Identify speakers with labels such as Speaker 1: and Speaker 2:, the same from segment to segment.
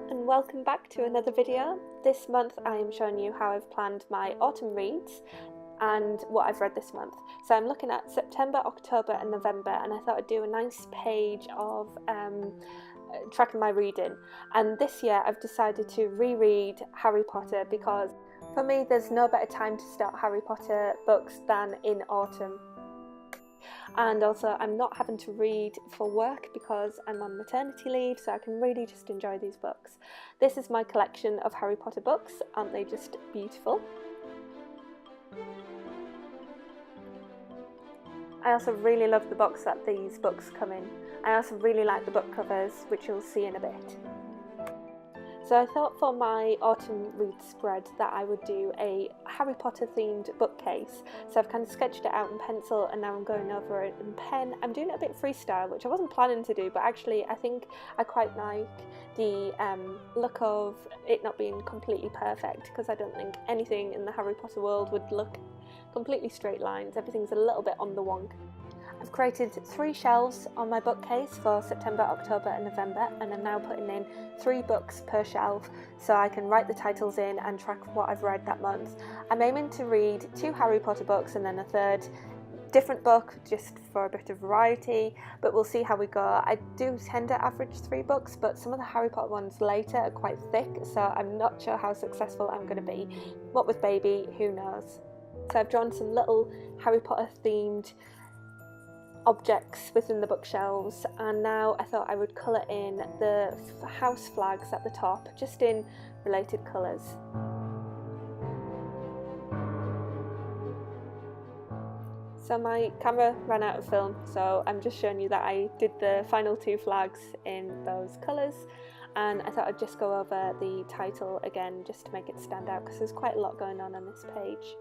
Speaker 1: Hello and welcome back to another video. This month I am showing you how I've planned my autumn reads and what I've read this month. So I'm looking at September, October and November, and I thought I'd do a nice page of tracking my reading. And this year I've decided to reread Harry Potter because for me there's no better time to start Harry Potter books than in autumn. And also I'm not having to read for work because I'm on maternity leave, so I can really just enjoy these books. This is my collection of Harry Potter books. Aren't they just beautiful? I also really love the box that these books come in. I also really like the book covers, which you'll see in a bit. So I thought for my autumn read spread that I would do a Harry Potter themed bookcase. So I've kind of sketched it out in pencil and now I'm going over it in pen. I'm doing it a bit freestyle, which I wasn't planning to do, but actually I think I quite like the look of it not being completely perfect, because I don't think anything in the Harry Potter world would look completely straight lines. Everything's a little bit on the wonk. I've created 3 shelves on my bookcase for September, October and November, and I'm now putting in 3 books per shelf so I can write the titles in and track what I've read that month. I'm aiming to read 2 Harry Potter books and then a third different book just for a bit of variety, but we'll see how we go. I do tend to average 3 books, but some of the Harry Potter ones later are quite thick, so I'm not sure how successful I'm going to be. What with baby, who knows? So I've drawn some little Harry Potter themed objects within the bookshelves, and now I thought I would colour in the house flags at the top, just in related colours. So my camera ran out of film, so I'm just showing you that I did the final 2 flags in those colours, and I thought I'd just go over the title again just to make it stand out, because there's quite a lot going on this page.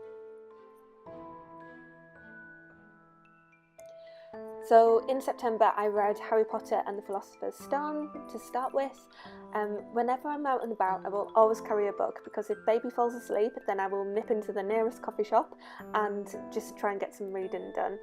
Speaker 1: So in September I read Harry Potter and the Philosopher's Stone to start with. Whenever I'm out and about I will always carry a book, because if baby falls asleep then I will nip into the nearest coffee shop and just try and get some reading done.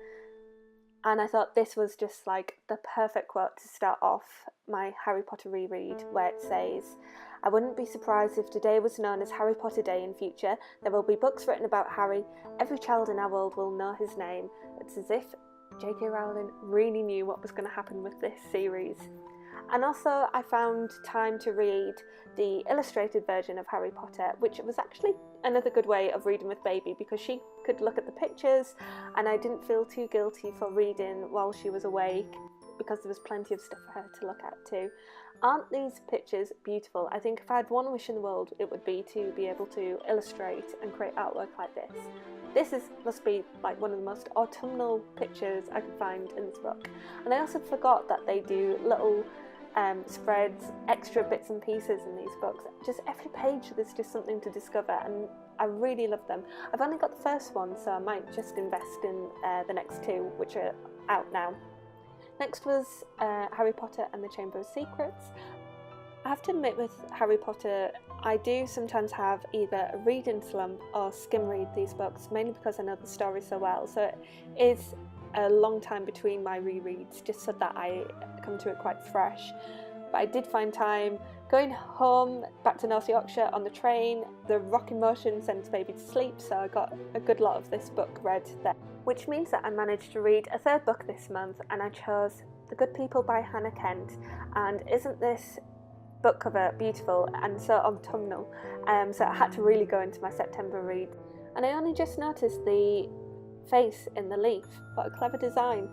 Speaker 1: And I thought this was just like the perfect quote to start off my Harry Potter reread, where it says, "I wouldn't be surprised if today was known as Harry Potter Day in future. There will be books written about Harry. Every child in our world will know his name." It's as if J.K. Rowling really knew what was going to happen with this series. And also I found time to read the illustrated version of Harry Potter, which was actually another good way of reading with baby, because she could look at the pictures and I didn't feel too guilty for reading while she was awake, because there was plenty of stuff for her to look at too. Aren't these pictures beautiful? I think if I had one wish in the world, it would be to be able to illustrate and create artwork like this. This must be like one of the most autumnal pictures I could find in this book. And I also forgot that they do little spreads, extra bits and pieces in these books. Just every page there's just something to discover, and I really love them. I've only got the first one, so I might just invest in the next 2, which are out now. Next was Harry Potter and the Chamber of Secrets. I have to admit, with Harry Potter I do sometimes have either a reading slump or skim read these books, mainly because I know the story so well, so it is a long time between my rereads just so that I come to it quite fresh. But I did find time going home back to North Yorkshire on the train. The rocking motion sends baby to sleep, so I got a good lot of this book read there, which means that I managed to read a 3rd book this month, and I chose The Good People by Hannah Kent. And isn't this book cover beautiful and so autumnal? So I had to really go into my September read, and I only just noticed the face in the leaf. What a clever design.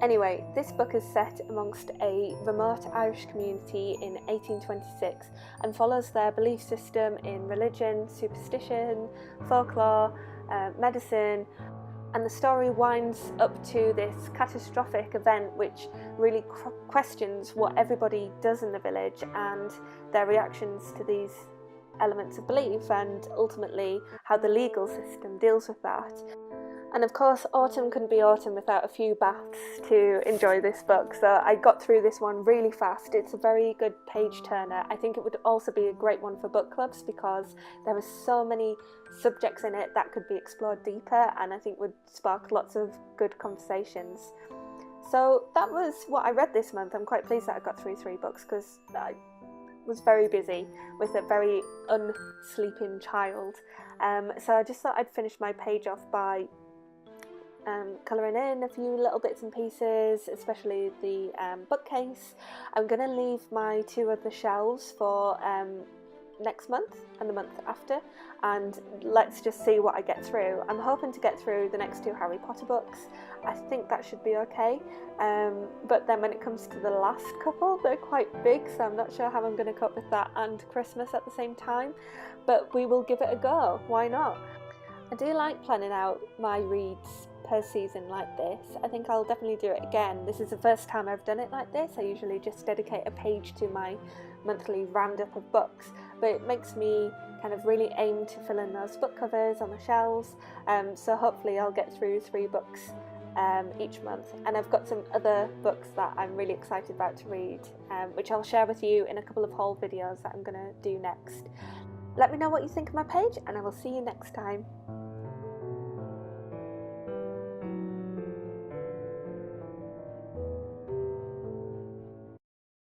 Speaker 1: Anyway, this book is set amongst a remote Irish community in 1826 and follows their belief system in religion, superstition, folklore, medicine, and the story winds up to this catastrophic event which really questions what everybody does in the village and their reactions to these elements of belief, and ultimately how the legal system deals with that. And of course autumn couldn't be autumn without a few baths to enjoy this book, so I got through this one really fast. It's a very good page turner. I think it would also be a great one for book clubs because there are so many subjects in it that could be explored deeper, and I think would spark lots of good conversations. So that was what I read this month. I'm quite pleased that I got through 3 books because was very busy with a very unsleeping child. So I just thought I'd finish my page off by colouring in a few little bits and pieces, especially the bookcase. I'm going to leave my 2 other shelves for next month and the month after, and let's just see what I get through. I'm hoping to get through the next 2 Harry Potter books. I think that should be okay, but then when it comes to the last couple, they're quite big, so I'm not sure how I'm going to cope with that and Christmas at the same time, but we will give it a go. Why not? I do like planning out my reads per season like this. I think I'll definitely do it again. This is the first time I've done it like this. I usually just dedicate a page to my monthly roundup of books, but it makes me kind of really aim to fill in those book covers on the shelves, so hopefully I'll get through 3 books each month. And I've got some other books that I'm really excited about to read, which I'll share with you in a couple of haul videos that I'm going to do next. Let me know what you think of my page, and I will see you next time.